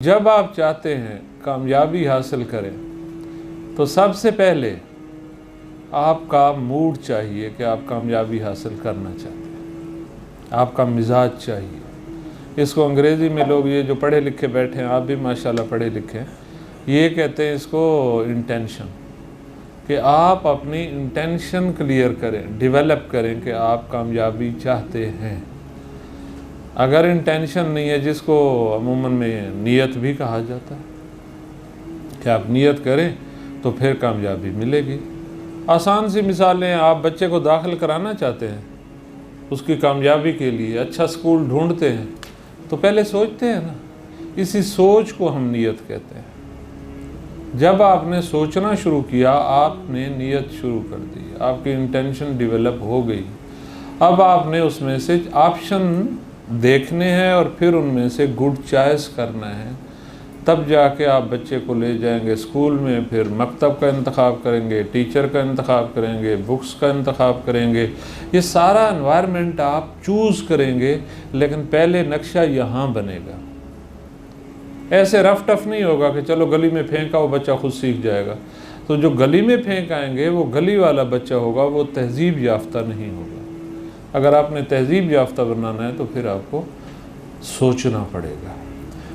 जब आप चाहते हैं कामयाबी हासिल करें तो सबसे पहले आपका मूड चाहिए कि आप कामयाबी हासिल करना चाहते हैं, आपका मिजाज चाहिए। इसको अंग्रेज़ी में लोग, ये जो पढ़े लिखे बैठे हैं, आप भी माशाल्लाह पढ़े लिखे हैं, ये कहते हैं इसको इंटेंशन, कि आप अपनी इंटेंशन क्लियर करें, डेवलप करें कि आप कामयाबी चाहते हैं। अगर इंटेंशन नहीं है, जिसको अमूमन में नीयत भी कहा जाता है, कि आप नीयत करें तो फिर कामयाबी मिलेगी। आसान सी मिसालें, आप बच्चे को दाखिल कराना चाहते हैं, उसकी कामयाबी के लिए अच्छा स्कूल ढूंढते हैं तो पहले सोचते हैं ना, इसी सोच को हम नीयत कहते हैं। जब आपने सोचना शुरू किया, आपने नीयत शुरू कर दी, आपकी इंटेंशन डेवलप हो गई। अब आपने उसमें से ऑप्शन देखने हैं और फिर उनमें से गुड चॉइस करना है। तब जाके आप बच्चे को ले जाएंगे स्कूल में, फिर मकतब का इंतखाब करेंगे, टीचर का इंतखाब करेंगे, बुक्स का इंतखाब करेंगे, ये सारा एनवायरनमेंट आप चूज़ करेंगे। लेकिन पहले नक्शा यहाँ बनेगा, ऐसे रफ टफ नहीं होगा कि चलो गली में फेंका, वो बच्चा खुद सीख जाएगा। तो जो गली में फेंक आएंगे वो गली वाला बच्चा होगा, वो तहजीब याफ्ता नहीं होगा। अगर आपने तहजीब याफ्ता बनाना है तो फिर आपको सोचना पड़ेगा।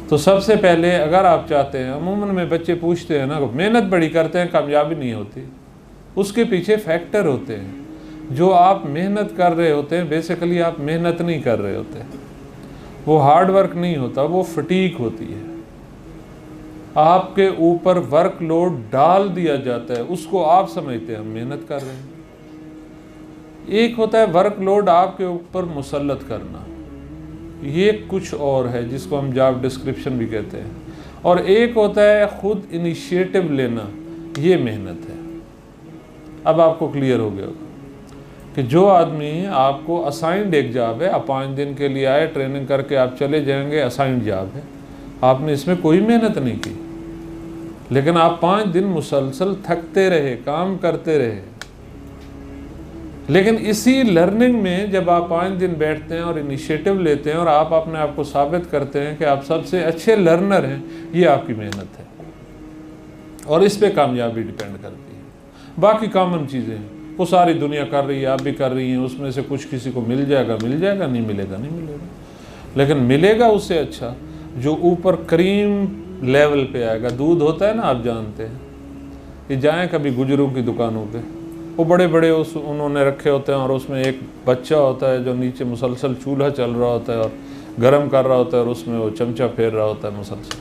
तो सबसे पहले अगर आप चाहते हैं, अमूमन में बच्चे पूछते हैं ना, मेहनत बड़ी करते हैं कामयाबी नहीं होती, उसके पीछे फैक्टर होते हैं। जो आप मेहनत कर रहे होते हैं, बेसिकली आप मेहनत नहीं कर रहे होते, वो हार्ड वर्क नहीं होता, वो फटीक होती है। आपके ऊपर वर्कलोड डाल दिया जाता है, उसको आप समझते हैं हम मेहनत कर रहे हैं। एक होता है वर्कलोड आपके ऊपर मुसल्लत करना, ये कुछ और है, जिसको हम जॉब डिस्क्रिप्शन भी कहते हैं। और एक होता है खुद इनिशिएटिव लेना, ये मेहनत है। अब आपको क्लियर हो गया होगा कि जो आदमी, आपको असाइंड एक जॉब है, आप 5 दिन के लिए आए, ट्रेनिंग करके आप चले जाएंगे, असाइंड जॉब है, आपने इसमें कोई मेहनत नहीं की, लेकिन आप 5 दिन मुसलसल थकते रहे, काम करते रहे। लेकिन इसी लर्निंग में जब आप 5 दिन बैठते हैं और इनिशिएटिव लेते हैं और आप अपने आप को साबित करते हैं कि आप सबसे अच्छे लर्नर हैं, ये आपकी मेहनत है और इस पे कामयाबी डिपेंड करती है। बाकी कॉमन चीज़ें हैं, वो सारी दुनिया कर रही है, आप भी कर रही हैं, उसमें से कुछ किसी को मिल जाएगा, नहीं मिलेगा, लेकिन मिलेगा उससे अच्छा जो ऊपर क्रीम लेवल पे आएगा। दूध होता है ना, आप जानते हैं, कि जाएँ कभी गुजरों की दुकानों पे, वो बड़े बड़े उन्होंने रखे होते हैं और उसमें एक बच्चा होता है जो नीचे मुसलसल चूल्हा चल रहा होता है और गर्म कर रहा होता है और उसमें वो चमचा फेर रहा होता है मुसलसल।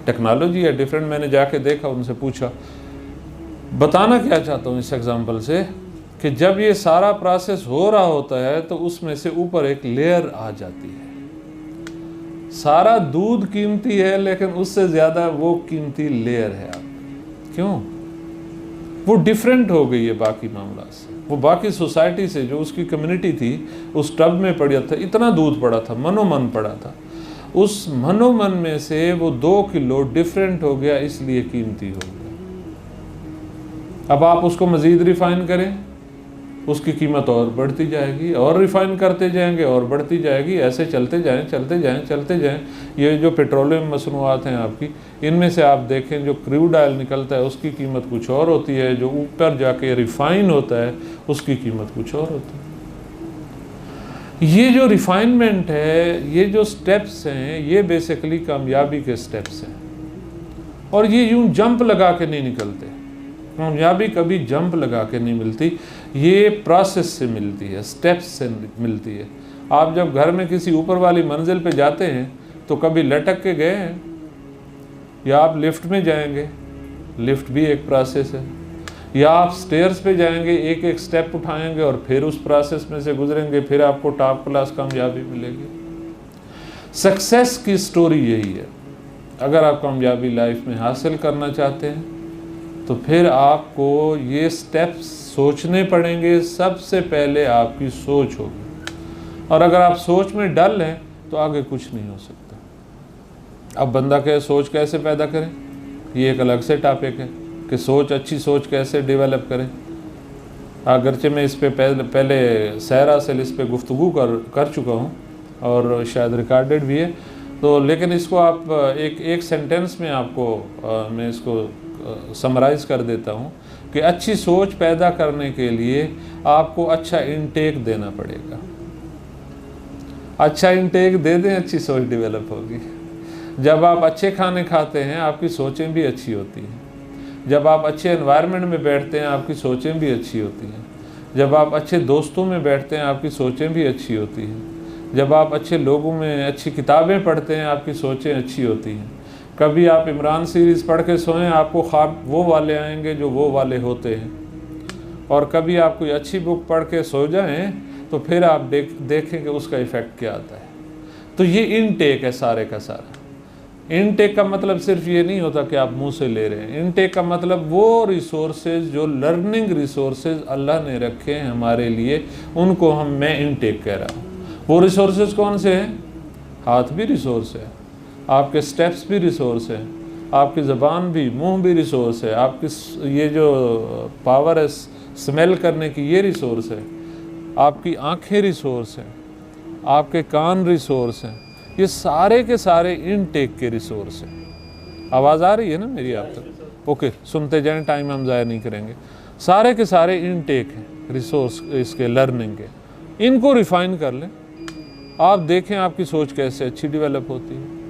टेक्नोलॉजी है डिफरेंट। मैंने जाके देखा, उनसे पूछा, बताना क्या चाहता हूँ इस एग्जांपल से, कि जब ये सारा प्रोसेस हो रहा होता है तो उसमें से ऊपर एक लेयर आ जाती है। सारा दूध कीमती है, लेकिन उससे ज़्यादा वो कीमती लेयर है। आप क्यों? वो डिफरेंट हो गई है बाकी मामला से, वो बाकी सोसाइटी से, जो उसकी कम्युनिटी थी, उस टब में पड़ा था, इतना दूध पड़ा था, मनोमन पड़ा था, उस मनोमन में से वो 2 किलो डिफरेंट हो गया, इसलिए कीमती हो गया। अब आप उसको मज़ीद रिफ़ाइन करें, उसकी कीमत और बढ़ती जाएगी, और रिफ़ाइन करते जाएंगे और बढ़ती जाएगी, ऐसे चलते जाएं। ये जो पेट्रोलियम मसनूआत हैं आपकी, इनमें से आप देखें जो क्रूड ऑयल निकलता है उसकी कीमत कुछ और होती है, जो ऊपर जाके रिफ़ाइन होता है उसकी कीमत कुछ और होती है। ये जो रिफ़ाइनमेंट है, ये जो स्टेप्स हैं, ये बेसिकली कामयाबी के स्टेप्स हैं। और ये यूं जंप लगा के नहीं निकलते, कामयाबी कभी जंप लगा के नहीं मिलती, ये प्रोसेस से मिलती है, स्टेप्स से मिलती है। आप जब घर में किसी ऊपर वाली मंजिल पे जाते हैं तो कभी लटक के गए हैं, या आप लिफ्ट में जाएंगे, लिफ्ट भी एक प्रोसेस है, या आप स्टेयर्स पे जाएंगे, एक एक स्टेप उठाएंगे और फिर उस प्रोसेस में से गुजरेंगे, फिर आपको टॉप क्लास कामयाबी मिलेगी। सक्सेस की स्टोरी यही है। अगर आप कामयाबी लाइफ में हासिल करना चाहते हैं तो फिर आपको ये स्टेप्स सोचने पड़ेंगे। सबसे पहले आपकी सोच होगी, और अगर आप सोच में डल हैं तो आगे कुछ नहीं हो सकता। अब बंदा के सोच कैसे पैदा करें, ये एक अलग से टॉपिक है, कि सोच, अच्छी सोच कैसे डेवलप करें। अगरचे मैं इस पे पहले सहरा से इस पे गुफ्तगू कर चुका हूँ और शायद रिकॉर्डेड भी है। तो लेकिन इसको आप एक सेंटेंस में आपको मैं इसको समराइज़ कर देता हूँ कि अच्छी सोच पैदा करने के लिए आपको अच्छा इनटेक देना पड़ेगा। अच्छा इनटेक दे दें, अच्छी सोच डेवलप होगी। जब आप अच्छे खाने खाते हैं आपकी सोचें भी अच्छी होती हैं। जब आप अच्छे एनवायरनमेंट में बैठते हैं आपकी सोचें भी अच्छी होती हैं। जब आप अच्छे दोस्तों में बैठते हैं आपकी सोचें भी अच्छी होती हैं। जब आप अच्छे लोगों में अच्छी किताबें पढ़ते हैं आपकी सोचें अच्छी होती हैं। कभी आप इमरान सीरीज़ पढ़ के सोएं, आपको ख्वाब वो वाले आएंगे जो वो वाले होते हैं। और कभी आप कोई अच्छी बुक पढ़ के सो जाएं तो फिर आप देखें कि उसका इफ़ेक्ट क्या आता है। तो ये इनटेक है सारे का सारा। इनटेक का मतलब सिर्फ ये नहीं होता कि आप मुंह से ले रहे हैं। इनटेक का मतलब वो रिसोर्सेज जो लर्निंग रिसोर्सेज अल्लाह ने रखे हैं हमारे लिए, उनको मैं इनटेक कह रहा हूँ। वो रिसोर्सेज कौन से हैं? हाथ भी रिसोर्स है, आपके स्टेप्स भी रिसोर्स है, आपकी ज़बान भी, मुंह भी रिसोर्स है, आपकी ये जो पावर है स्मेल करने की ये रिसोर्स है, आपकी आँखें रिसोर्स हैं, आपके कान रिसोर्स हैं। ये सारे के सारे इनटेक के रिसोर्स हैं। आवाज़ आ रही है ना मेरी आप तक? ओके, सुनते जाएं, टाइम हम ज़ाया नहीं करेंगे। सारे के सारे इनटेक हैं रिसोर्स इसके लर्निंग के। इनको रिफ़ाइन कर लें, आप देखें आपकी सोच कैसे अच्छी डेवलप होती है।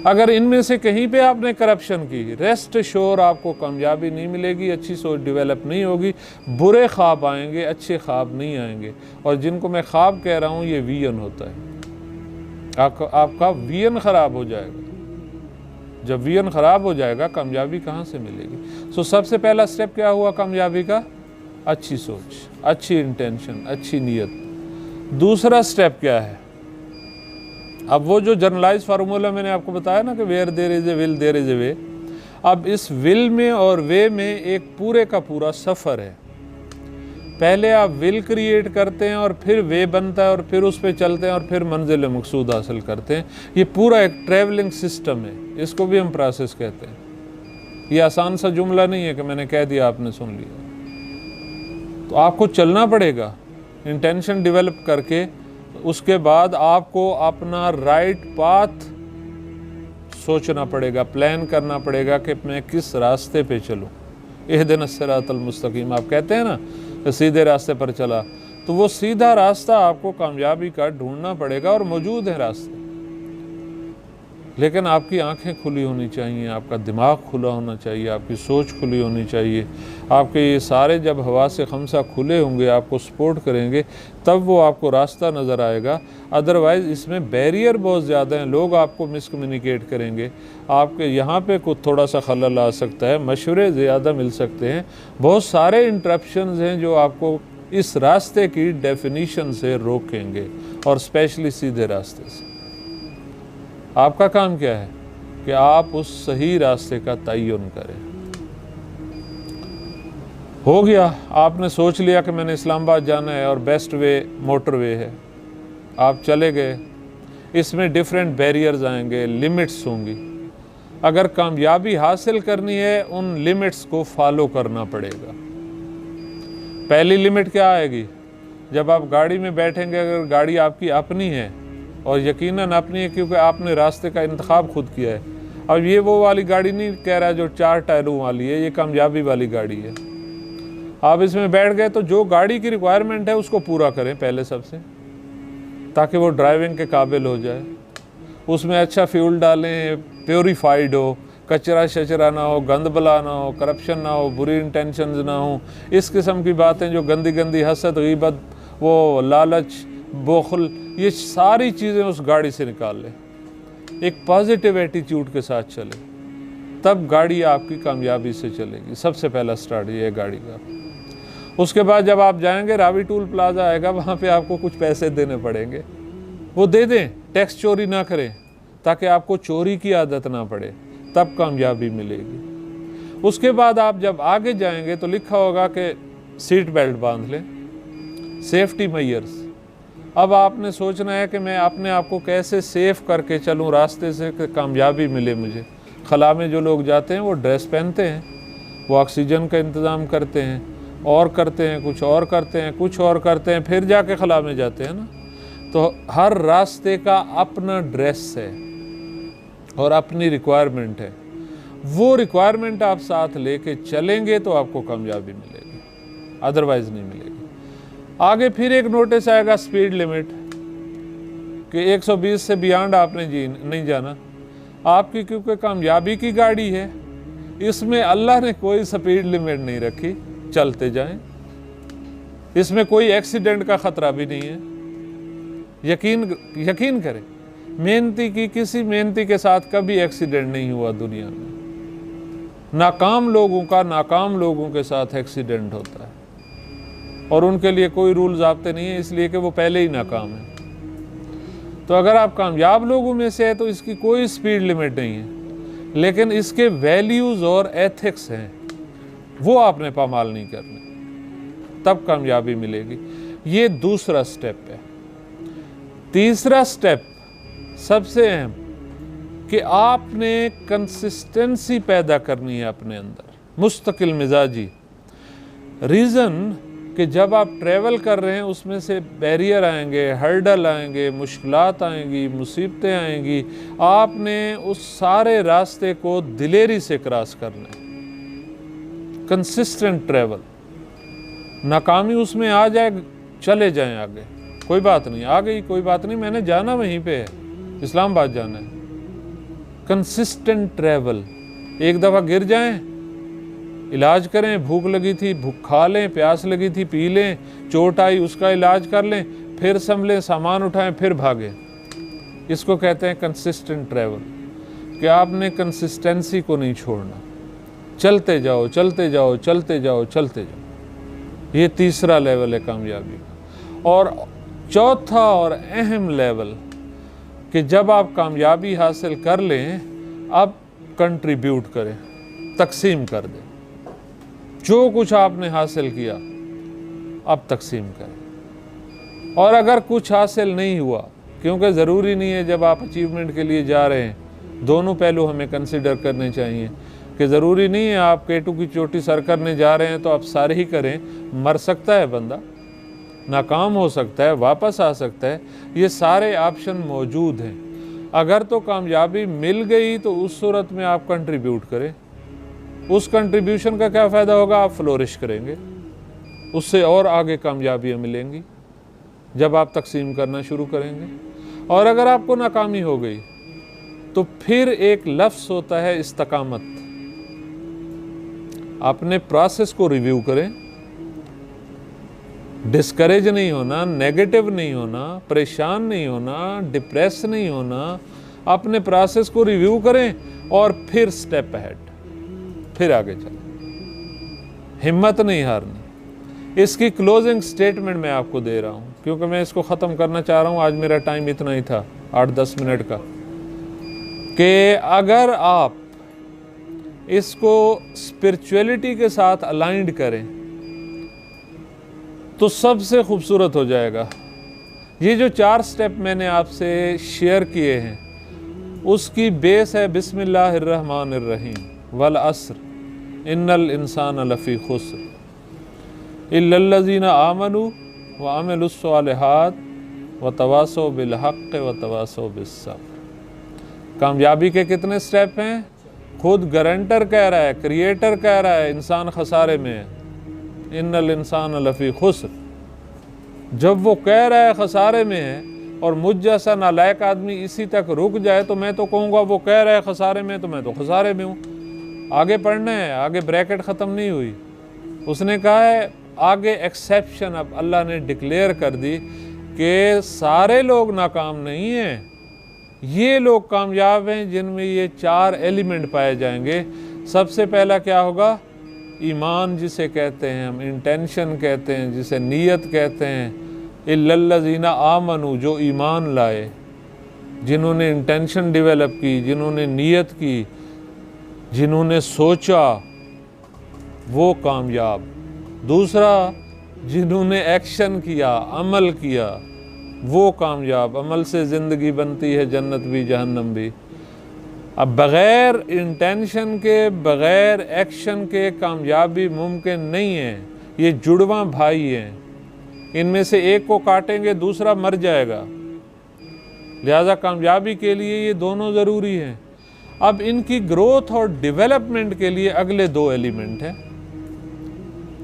अगर इनमें से कहीं पे आपने करप्शन की, रेस्ट श्योर आपको कामयाबी नहीं मिलेगी, अच्छी सोच डेवलप नहीं होगी, बुरे ख्वाब आएंगे, अच्छे ख्वाब नहीं आएंगे। और जिनको मैं ख्वाब कह रहा हूँ ये विजन होता है। आपका विजन ख़राब हो जाएगा। जब विजन ख़राब हो जाएगा कामयाबी कहाँ से मिलेगी? सो सबसे पहला स्टेप क्या हुआ कामयाबी का? अच्छी सोच, अच्छी इंटेंशन, अच्छी नीयत। दूसरा स्टेप क्या है? अब वो जो जनरलाइज फार्मूला मैंने आपको बताया ना कि where there is a will there is a way. अब इस विल में और वे में एक पूरे का पूरा सफ़र है। पहले आप विल क्रिएट करते हैं और फिर वे बनता है और फिर उस पर चलते हैं और फिर मंजिल मकसूद हासिल करते हैं। ये पूरा एक ट्रैवलिंग सिस्टम है, इसको भी हम प्रोसेस कहते हैं। ये आसान सा जुमला नहीं है कि मैंने कह दिया आपने सुन लिया। तो आपको चलना पड़ेगा इंटेंशन डेवलप करके। उसके बाद आपको अपना राइट पाथ सोचना पड़ेगा, प्लान करना पड़ेगा कि मैं किस रास्ते पे चलूँ। इहदिनस सिरातल मुस्तकीम आप कहते हैं ना, सीधे रास्ते पर चला, तो वो सीधा रास्ता आपको कामयाबी का ढूंढना पड़ेगा और मौजूद है रास्ते। लेकिन आपकी आंखें खुली होनी चाहिए, आपका दिमाग खुला होना चाहिए, आपकी सोच खुली होनी चाहिए। आपके ये सारे जब हवा से खमसा खुले होंगे, आपको सपोर्ट करेंगे, तब वो आपको रास्ता नज़र आएगा। अदरवाइज़ इसमें बैरियर बहुत ज़्यादा हैं, लोग आपको मिसकम्युनिकेट करेंगे, आपके यहाँ पे कुछ थोड़ा सा खलल आ सकता है, मशवरे ज़्यादा मिल सकते हैं, बहुत सारे इंटरप्शंस हैं जो आपको इस रास्ते की डेफिनीशन से रोकेंगे, और स्पेशली सीधे रास्ते से। आपका काम क्या है कि आप उस सही रास्ते का तयन करें। हो गया, आपने सोच लिया कि मैंने इस्लामाबाद जाना है और बेस्ट वे मोटरवे है, आप चले गए। इसमें डिफरेंट बैरियर्स आएंगे, लिमिट्स होंगी। अगर कामयाबी हासिल करनी है उन लिमिट्स को फॉलो करना पड़ेगा। पहली लिमिट क्या आएगी? जब आप गाड़ी में बैठेंगे, अगर गाड़ी आपकी अपनी है, और यकीनन अपनी है क्योंकि आपने रास्ते का इंतखाब खुद किया है। अब ये वो वाली गाड़ी नहीं कह रहा जो 4 टायरों वाली है, ये कामयाबी वाली गाड़ी है। आप इसमें बैठ गए तो जो गाड़ी की रिक्वायरमेंट है उसको पूरा करें पहले सबसे, ताकि वो ड्राइविंग के काबिल हो जाए। उसमें अच्छा फ्यूल डालें, प्योरीफाइड हो, कचरा शचरा ना हो, गंद बला ना हो, करप्शन ना हो, बुरी इंटेंशंस ना हो, इस किस्म की बातें जो गंदी गंदी हसद, गीबत, वो लालच, बोखल, ये सारी चीज़ें उस गाड़ी से निकाल लें। एक पॉजिटिव एटीट्यूड के साथ चले, तब गाड़ी आपकी कामयाबी से चलेगी। सबसे पहला स्टार्ट ये है गाड़ी का। उसके बाद जब आप जाएंगे, रावी टूल प्लाजा आएगा, वहाँ पे आपको कुछ पैसे देने पड़ेंगे, वो दे दें। टैक्स चोरी ना करें ताकि आपको चोरी की आदत ना पड़े, तब कामयाबी मिलेगी। उसके बाद आप जब आगे जाएंगे तो लिखा होगा कि सीट बेल्ट बांध लें, सेफ्टी मेजर्स। अब आपने सोचना है कि मैं अपने आप को कैसे सेफ करके चलूं रास्ते से कि कामयाबी मिले मुझे। खला में जो लोग जाते हैं वो ड्रेस पहनते हैं, वो ऑक्सीजन का इंतज़ाम करते हैं, और करते हैं, कुछ और करते हैं, कुछ और करते हैं, फिर जाके खला में जाते हैं ना। तो हर रास्ते का अपना ड्रेस है, और अपनी रिक्वायरमेंट है, वो रिक्वायरमेंट आप साथ लेके चलेंगे तो आपको कामयाबी मिलेगी, अदरवाइज नहीं मिलेगी। आगे फिर एक नोटिस आएगा स्पीड लिमिट कि 120 से बियॉन्ड आपने नहीं जाना। आपकी क्योंकि कामयाबी की गाड़ी है, इसमें अल्लाह ने कोई स्पीड लिमिट नहीं रखी, चलते जाएं। इसमें कोई एक्सीडेंट का ख़तरा भी नहीं है। यकीन करें, किसी मेहनती के साथ कभी एक्सीडेंट नहीं हुआ दुनिया में। नाकाम लोगों के साथ एक्सीडेंट होता है और उनके लिए कोई रूल ज़ाब्ते नहीं है, इसलिए कि वो पहले ही नाकाम है। तो अगर आप कामयाब लोगों में से है तो इसकी कोई स्पीड लिमिट नहीं है, लेकिन इसके वैल्यूज़ और एथिक्स हैं, वो आपने पामाल नहीं करने, तब कामयाबी मिलेगी। ये दूसरा स्टेप है। तीसरा स्टेप सबसे अहम कि आपने कंसिस्टेंसी पैदा करनी है अपने अंदर, मुस्तकिल मिजाजी। रीज़न कि जब आप ट्रैवल कर रहे हैं उसमें से बैरियर आएंगे, हर्डल आएंगे, मुश्किलात आएंगी, मुसीबतें आएंगी। आपने उस सारे रास्ते को दिलेरी से क्रॉस करना है। कंसिस्टेंट ट्रैवल, नाकामी उसमें आ जाए, चले जाएं आगे, कोई बात नहीं, आ गई कोई बात नहीं, मैंने जाना वहीं पे है, इस्लामाबाद जाना है। कंसिस्टेंट ट्रैवल, एक दफ़ा गिर जाएं, इलाज करें, भूख लगी थी भूख खा लें, प्यास लगी थी पी लें, चोट आई उसका इलाज कर लें, फिर संभलें, सामान उठाएं, फिर भागें। इसको कहते हैं कंसिस्टेंट ट्रैवल, कि आपने कंसिस्टेंसी को नहीं छोड़ना, चलते जाओ चलते जाओ चलते जाओ चलते जाओ। ये तीसरा लेवल है कामयाबी का। और चौथा और अहम लेवल कि जब आप कामयाबी हासिल कर लें, अब कंट्रीब्यूट करें, तकसीम कर दें। जो कुछ आपने हासिल किया अब तकसीम करें। और अगर कुछ हासिल नहीं हुआ, क्योंकि ज़रूरी नहीं है जब आप अचीवमेंट के लिए जा रहे हैं, दोनों पहलू हमें कंसिडर करने चाहिए कि ज़रूरी नहीं है आप केटू की चोटी सर करने जा रहे हैं तो आप सारे ही करें। मर सकता है बंदा, नाकाम हो सकता है, वापस आ सकता है, ये सारे ऑप्शन मौजूद हैं। अगर तो कामयाबी मिल गई तो उस सूरत में आप कंट्रीब्यूट करें। उस कंट्रीब्यूशन का क्या फ़ायदा होगा? आप फ्लोरिश करेंगे, उससे और आगे कामयाबियाँ मिलेंगी जब आप तकसीम करना शुरू करेंगे। और अगर आपको नाकामी हो गई तो फिर एक लफ्ज़ होता है इस्तकामत। अपने प्रोसेस को रिव्यू करें, डिस्करेज नहीं होना, नेगेटिव नहीं होना, परेशान नहीं होना, डिप्रेस नहीं होना। अपने प्रोसेस को रिव्यू करें और फिर स्टेप अहेड, फिर आगे चलें, हिम्मत नहीं हारनी। इसकी क्लोजिंग स्टेटमेंट मैं आपको दे रहा हूँ, क्योंकि मैं इसको ख़त्म करना चाह रहा हूँ। आज मेरा टाइम इतना ही था, 8-10 मिनट का, कि अगर आप इसको स्पिरिचुअलिटी के साथ अलाइंड करें तो सबसे खूबसूरत हो जाएगा। ये जो 4 स्टेप मैंने आपसे शेयर किए हैं, उसकी बेस है बिस्मिल्लाहिर्रहमानिर्रहीम, वल अस्र इन्नल इंसान लफ़ी खुस्र इल्लल्लज़ीना आमनू व अमिलुस्सालिहात व तवासौ बिल हक़्क़ व तवासौ बिस्सब्र। कामयाबी के कितने स्टेप हैं? खुद गारंटर कह रहा है, क्रिएटर कह रहा है, इंसान खसारे में है। इन्नल इंसान लफ़ी खुस्र। जब वो कह रहा है खसारे में है और मुझ जैसा नालायक आदमी इसी तक रुक जाए तो मैं तो कहूँगा वो कह रहा है खसारे में, तो मैं तो खसारे में हूँ। आगे पढ़ना है, आगे ब्रैकेट ख़त्म नहीं हुई। उसने कहा है आगे एक्सेप्शन अब अल्लाह ने डिक्लेयर कर दी कि सारे लोग नाकाम नहीं हैं, ये लोग कामयाब हैं जिनमें ये 4 एलिमेंट पाए जाएंगे। सबसे पहला क्या होगा? ईमान, जिसे कहते हैं हम, इंटेंशन कहते हैं, जिसे नीयत कहते हैं। इल्लल्लज़ीना आमनू, जो ईमान लाए, जिन्होंने इंटेंशन डेवलप की, जिन्होंने नीयत की, जिन्होंने सोचा, वो कामयाब। दूसरा, जिन्होंने एक्शन किया, अमल किया, वो कामयाब। अमल से ज़िंदगी बनती है, जन्नत भी जहन्नम भी। अब बग़ैर इंटेंशन के, बग़ैर एक्शन के कामयाबी मुमकिन नहीं है। ये जुड़वां भाई हैं, इनमें से एक को काटेंगे दूसरा मर जाएगा। लिहाजा कामयाबी के लिए ये दोनों ज़रूरी हैं। अब इनकी ग्रोथ और डेवलपमेंट के लिए अगले 2 एलिमेंट हैं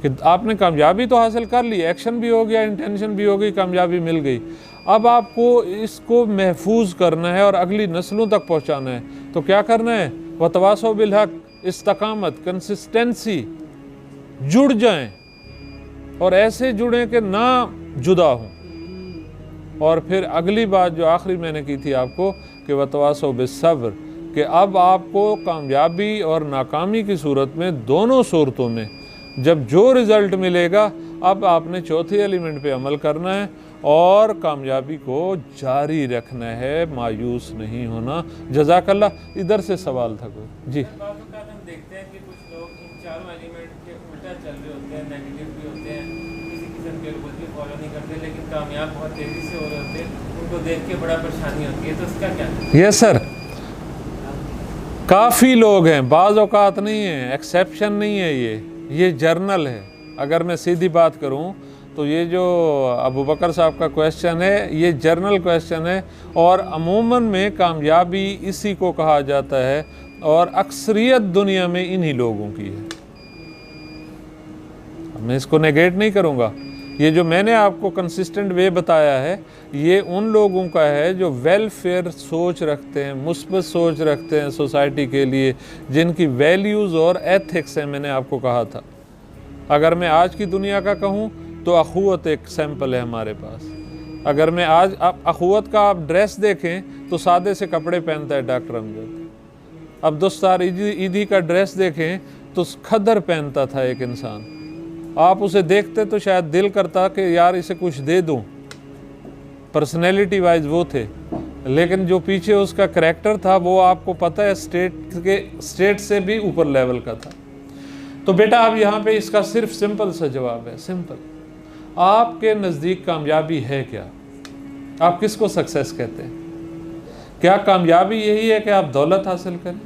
कि आपने कामयाबी तो हासिल कर ली, एक्शन भी हो गया, इंटेंशन भी हो गई, कामयाबी मिल गई। अब आपको इसको महफूज करना है और अगली नस्लों तक पहुंचाना है। तो क्या करना है? वतवासो बिल हक, इस्तकामत, कंसिस्टेंसी, जुड़ जाएं और ऐसे जुड़ें कि ना जुदा हों। और फिर अगली बात जो आखिरी मैंने की थी आपको कि वतवासो बिस्सब्र, कि अब आपको कामयाबी और नाकामी की सूरत में, दोनों सूरतों में जब जो रिज़ल्ट मिलेगा, अब आपने चौथी एलिमेंट पे अमल करना है और कामयाबी को जारी रखना है, मायूस नहीं होना। जज़ाकल्लाह। इधर से सवाल था कोई? जी। हम देखते हैं कि कुछ लोग इन चारों एलिमेंट के उल्टा चल रहे होते हैं, नेगेटिव भी होते हैं, किसी किस्म के रूल्स भी फॉलो नहीं करते, लेकिन कामयाब बहुत तेज़ी से हो रहे होते हैं, उनको देख के बड़ा परेशानी होती है। तो उसका क्या? यस सर, काफ़ी लोग हैं, बाज़ औक़ात नहीं है, एक्सेप्शन नहीं है, ये जर्नल है। अगर मैं सीधी बात करूं तो ये जो अबू बकर साहब का क्वेश्चन है, ये जर्नल क्वेश्चन है और अमूमन में कामयाबी इसी को कहा जाता है और अक्सरियत दुनिया में इन्हीं लोगों की है। मैं इसको नेगेट नहीं करूंगा। ये जो मैंने आपको कंसिस्टेंट वे बताया है, ये उन लोगों का है जो वेलफेयर सोच रखते हैं, मुस्बत सोच रखते हैं सोसाइटी के लिए, जिनकी वैल्यूज़ और एथिक्स हैं। मैंने आपको कहा था, अगर मैं आज की दुनिया का कहूँ तो अखुवत एक सैंपल है हमारे पास। अगर मैं आज अखुवत का आप ड्रेस देखें तो सादे से कपड़े पहनता है डॉक्टर अमजद। अब दोस्तार ईदी का ड्रेस देखें तो खद्दर पहनता था एक इंसान। आप उसे देखते तो शायद दिल करता कि यार इसे कुछ दे दूं, पर्सनैलिटी वाइज वो थे, लेकिन जो पीछे उसका करैक्टर था वो आपको पता है स्टेट से भी ऊपर लेवल का था। तो बेटा अब यहाँ पे इसका सिर्फ सिंपल सा जवाब है, सिंपल। आपके नज़दीक कामयाबी है क्या? आप किसको सक्सेस कहते हैं? क्या कामयाबी यही है कि आप दौलत हासिल करें?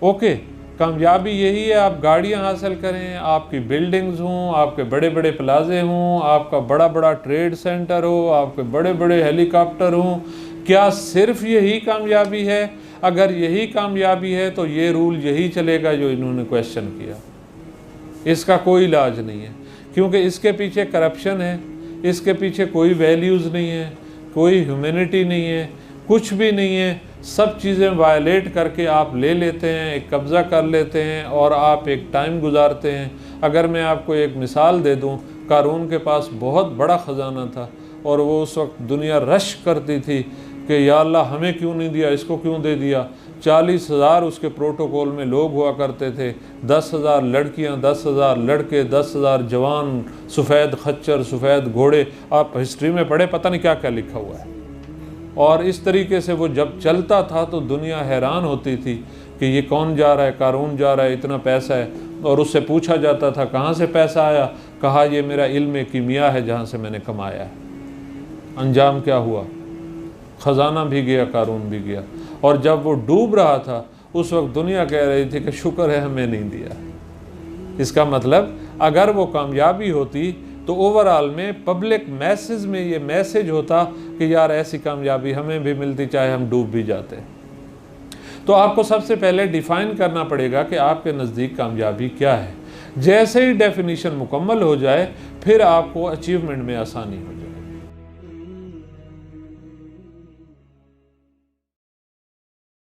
ओके, कामयाबी यही है आप गाड़ियाँ हासिल करें, आपकी बिल्डिंग्स हों, आपके बड़े बड़े प्लाजे हों, आपका बड़ा बड़ा ट्रेड सेंटर हो, आपके बड़े बड़े हेलीकॉप्टर हों? क्या सिर्फ यही कामयाबी है? अगर यही कामयाबी है तो ये रूल यही चलेगा जो इन्होंने क्वेश्चन किया। इसका कोई इलाज नहीं है, क्योंकि इसके पीछे करप्शन है, इसके पीछे कोई वैल्यूज़ नहीं है, कोई ह्यूमैनिटी नहीं है, कुछ भी नहीं है। सब चीज़ें वायलेट करके आप ले लेते हैं, एक कब्ज़ा कर लेते हैं और आप एक टाइम गुजारते हैं। अगर मैं आपको एक मिसाल दे दूं, कारून के पास बहुत बड़ा ख़जाना था और वो उस वक्त दुनिया रश करती थी कि या अल्लाह हमें क्यों नहीं दिया, इसको क्यों दे दिया। 40,000 उसके प्रोटोकॉल में लोग हुआ करते थे, 10,000 लड़कियां, 10,000 लड़के, 10,000 जवान, सफ़ेद खच्चर, सफ़ेद घोड़े। आप हिस्ट्री में पढ़े, पता नहीं क्या क्या लिखा हुआ है। और इस तरीके से वो जब चलता था तो दुनिया हैरान होती थी कि ये कौन जा रहा है, कारून जा रहा है, इतना पैसा है। और उससे पूछा जाता था कहाँ से पैसा आया, कहा ये मेरा इल्म कीमिया है जहाँ से मैंने कमाया है। अंजाम क्या हुआ? ख़जाना भी गया, कारून भी गया। और जब वो डूब रहा था उस वक्त दुनिया कह रही थी कि शुक्र है हमें नहीं दिया। इसका मतलब अगर वो कामयाबी होती तो ओवरऑल में पब्लिक मैसेज में ये मैसेज होता कि यार ऐसी कामयाबी हमें भी मिलती चाहे हम डूब भी जाते। तो आपको सबसे पहले डिफ़ाइन करना पड़ेगा कि आपके नज़दीक कामयाबी क्या है। जैसे ही डेफिनीशन मुकम्मल हो जाए फिर आपको अचीवमेंट में आसानी हो।